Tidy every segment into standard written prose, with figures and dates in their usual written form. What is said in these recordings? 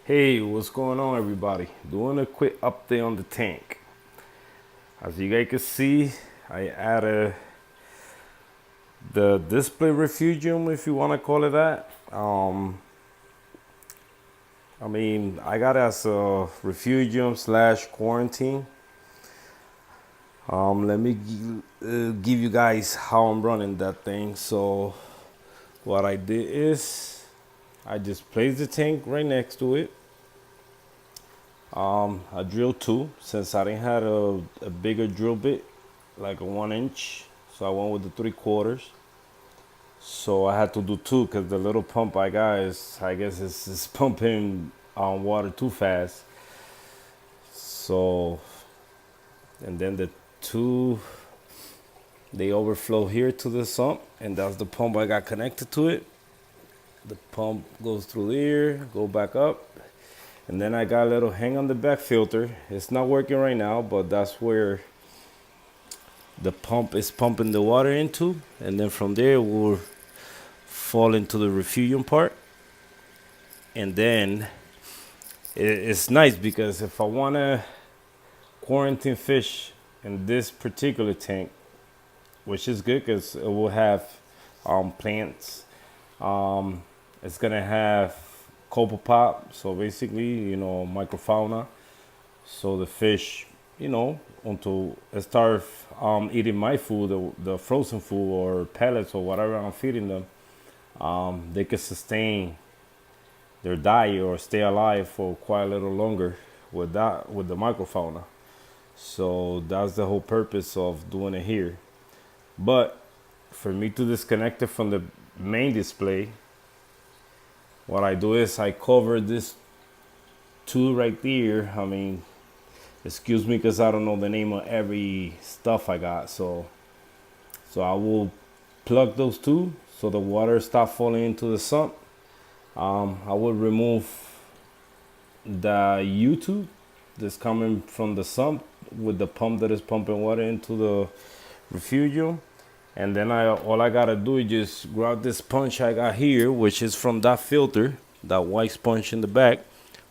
Hey, what's going on, everybody? Doing a quick update on the tank. As you guys can see, I added the display refugium, if you want to call it that. I got it as a refugium slash quarantine. Let me give you guys how I'm running that thing. So, what I did is I just placed the tank right next to it. I drilled two since I didn't have a bigger drill bit, like a 1 inch. So I went with the 3/4. So I had to do two because the little pump I got is, I guess, is pumping water too fast. So, and then the two, they overflow here to the sump, and that's the pump I got connected to it. The pump goes through there, go back up, and then I got a little hang on the back filter. It's not working right now, but that's where the pump is pumping the water into, and then from there we'll fall into the refugium part. And then it's nice because if I want to quarantine fish in this particular tank, which is good because it will have plants, it's gonna have copepod, so basically, microfauna. So the fish, until it start eating my food, the frozen food or pellets or whatever I'm feeding them, they can sustain their diet or stay alive for quite a little longer with the microfauna. So that's the whole purpose of doing it here. But for me to disconnect it from the main display, what I do is I cover this two right there. Excuse me because I don't know the name of every stuff I got. So I will plug those two so the water stop falling into the sump. I will remove the U-tube that's coming from the sump with the pump that is pumping water into the refugium. And then all I gotta do is just grab this sponge I got here, which is from that filter, that white sponge in the back,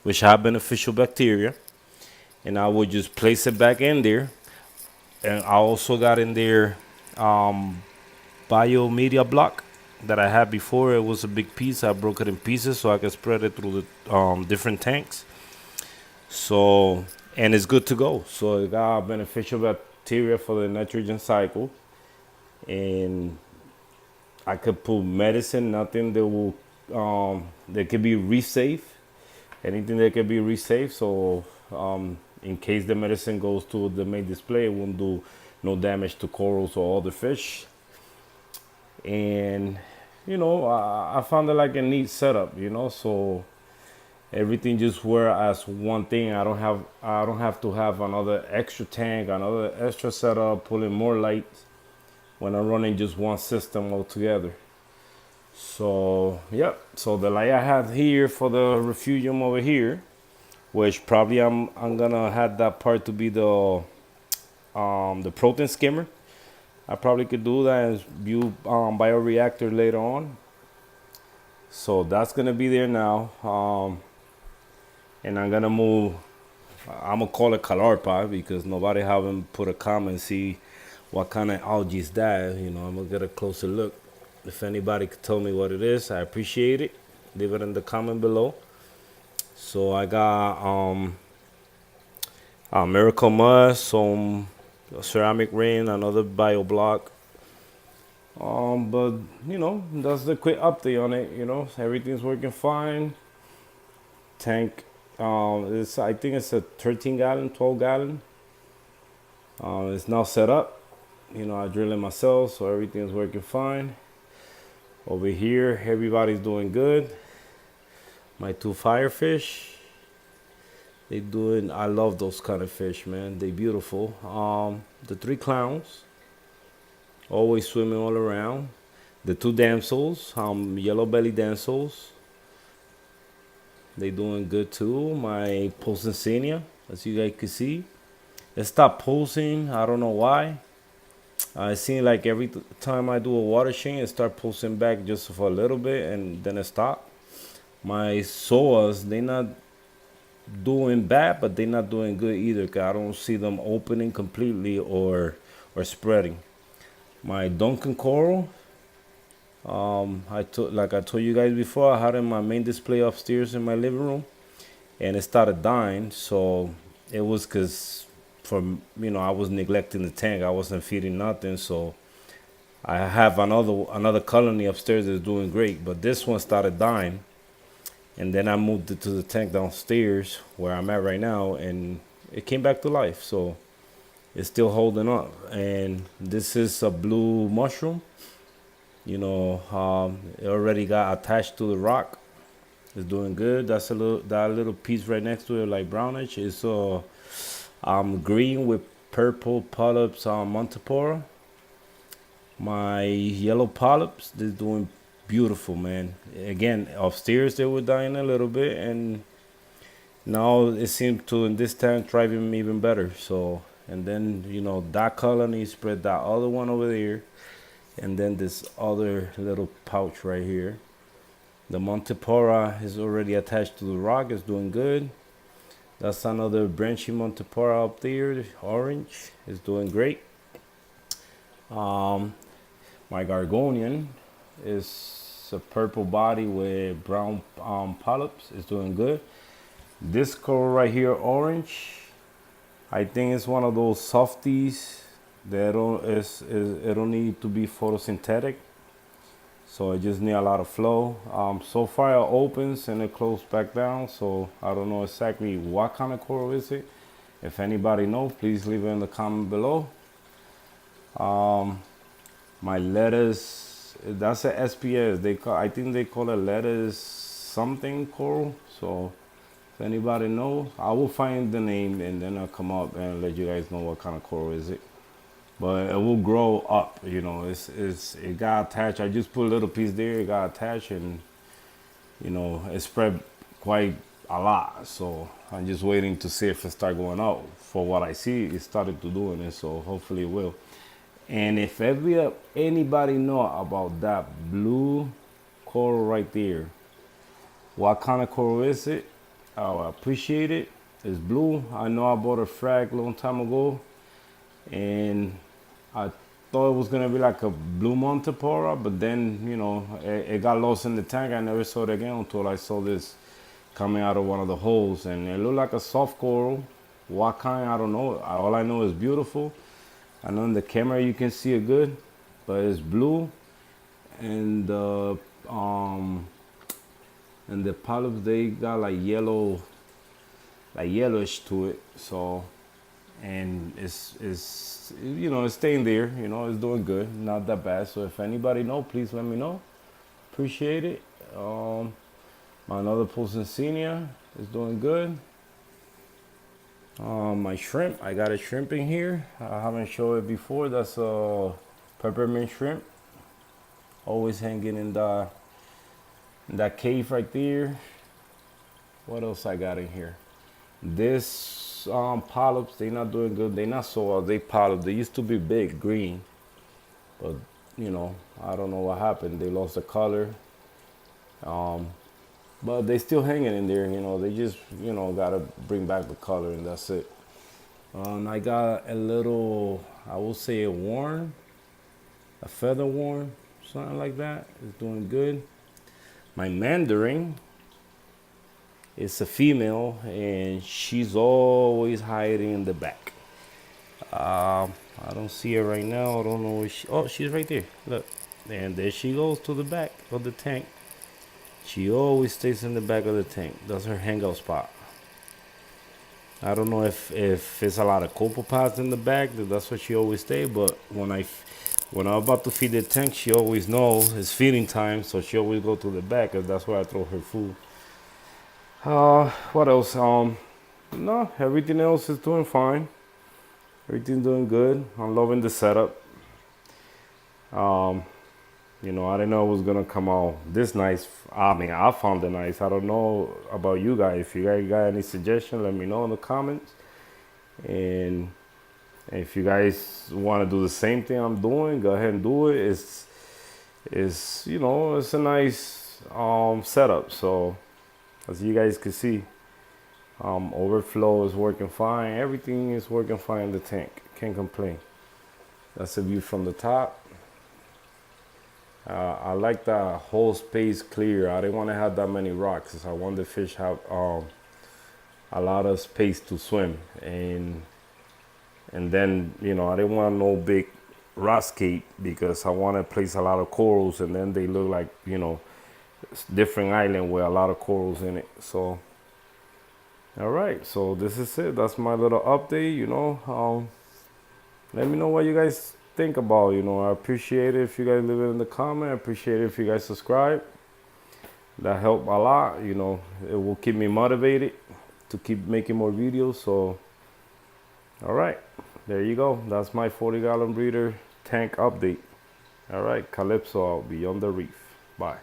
which have beneficial bacteria. And I will just place it back in there. And I also got in there biomedia block that I had before. It was a big piece. I broke it in pieces so I could spread it through the different tanks. So, and it's good to go. So it got beneficial bacteria for the nitrogen cycle. And I could put medicine, nothing that will, that could be reef safe. Anything that could be reef safe. So, in case the medicine goes to the main display, it won't do no damage to corals or other fish. And I found it like a neat setup, so everything just work as one thing. I don't have to have another extra tank, another extra setup, pulling more lights when I'm running just one system altogether. So yep, so the light I have here for the refugium over here, which probably I'm gonna have that part to be the protein skimmer. I probably could do that and view bioreactor later on. So that's gonna be there now. And I'm gonna move. I'm gonna call it calarpa because nobody haven't put a comment see what kind of algae is that. I'm gonna get a closer look. If anybody could tell me what it is, I appreciate it. Leave it in the comment below. So I got miracle mud, some ceramic ring, another bio block. But that's the quick update on it. Everything's working fine. Tank, I think it's a 13 gallon, 12 gallon. It's now set up. I drill it myself, so everything's working fine. Over here, everybody's doing good. My two firefish, they doing. I love those kind of fish, man. They beautiful. The three clowns, always swimming all around. The two damsels, yellow belly damsels, they doing good too. My Pulsicinia, as you guys can see, it stopped pulsing. I don't know why. It seems like every time I do a water change, it start pulsing back just for a little bit and then it stop. My soas, they not doing bad, but they're not doing good either. 'Cause I don't see them opening completely or spreading. My Duncan coral, like I told you guys before, I had it in my main display upstairs in my living room, and it started dying. So it was because from I was neglecting the tank. I wasn't feeding nothing. So I have another colony upstairs that's doing great, but this one started dying, and then I moved it to the tank downstairs where I'm at right now, and it came back to life. So it's still holding up. And this is a blue mushroom. It already got attached to the rock. It's doing good. That little piece right next to it, like brownish, is green with purple polyps on Montipora. My yellow polyps, they're doing beautiful, man. Again, upstairs they were dying a little bit, and now it seems to in this tank thriving even better. So, and then that colony spread that other one over there, and then this other little pouch right here. The Montipora is already attached to the rock. It's doing good. That's another branching Montipora up there. Orange is doing great. My Gargonian is a purple body with brown polyps. It's doing good. This coral right here, orange, I think it's one of those softies that it don't need to be photosynthetic. So it just need a lot of flow. So far it opens and it closes back down. So I don't know exactly what kind of coral is it. If anybody knows, please leave it in the comment below. My lettuce, that's a SPS. I think they call it lettuce something coral. So if anybody knows, I will find the name and then I'll come up and let you guys know what kind of coral is it. But it will grow up, it got attached. I just put a little piece there, it got attached, and it spread quite a lot. So I'm just waiting to see if it start going out. For what I see, it started to doing it, so hopefully it will. And if anybody know about that blue coral right there, what kind of coral is it? I appreciate it. It's blue. I know I bought a frag a long time ago, and I thought it was gonna be like a blue Montipora, but then it got lost in the tank. I never saw it again until I saw this coming out of one of the holes, and it looked like a soft coral. What kind? I don't know. All I know is beautiful. I know in the camera you can see it good, but it's blue, and the polyps, they got like yellowish to it. So, and it's staying there. It's doing good, not that bad. So if anybody know, please let me know. Appreciate it. My another Pulsicinia is doing good. My shrimp, I got a shrimp in here. I haven't showed it before. That's a peppermint shrimp. Always hanging in that cave right there. What else I got in here? This polyps, they not doing good. They not so well. They polyps. They used to be big, green, but I don't know what happened. They lost the color. But they still hanging in there. They just gotta bring back the color, and that's it. I got a little, I will say a worm, a feather worm, something like that. It's doing good. My mandarin is a female, and she's always hiding in the back. I don't see her right now. I don't know where she's right there. Look, and there she goes to the back of the tank. She always stays in the back of the tank. That's her hangout spot. I don't know if it's a lot of copepods in the back. That's where she always stays. But when I'm about to feed the tank, she always knows it's feeding time, so she always go to the back, cause that's where I throw her food. What else? No, everything else is doing fine. Everything's doing good. I'm loving the setup. I didn't know it was gonna come out this nice. I mean, I found it nice. I don't know about you guys. If you guys got any suggestions, let me know in the comments. And if you guys want to do the same thing I'm doing, go ahead and do it. It's a nice setup. So as you guys can see, Overflow is working fine. Everything is working fine in the tank. Can't complain. That's a view from the top. I like the whole space clear. I didn't want to have that many rocks. I want the fish have a lot of space to swim, and then I didn't want no big rock scape because I want to place a lot of corals, and then they look like different island with a lot of corals in it. So all right, so this is it. That's my little update. Let me know what you guys think about. I appreciate it if you guys leave it in the comment. I appreciate it if you guys subscribe. That helped a lot. It will keep me motivated to keep making more videos. So all right, there you go. That's my 40-gallon breeder tank update. All right, Calypso out, Beyond the Reef. Bye.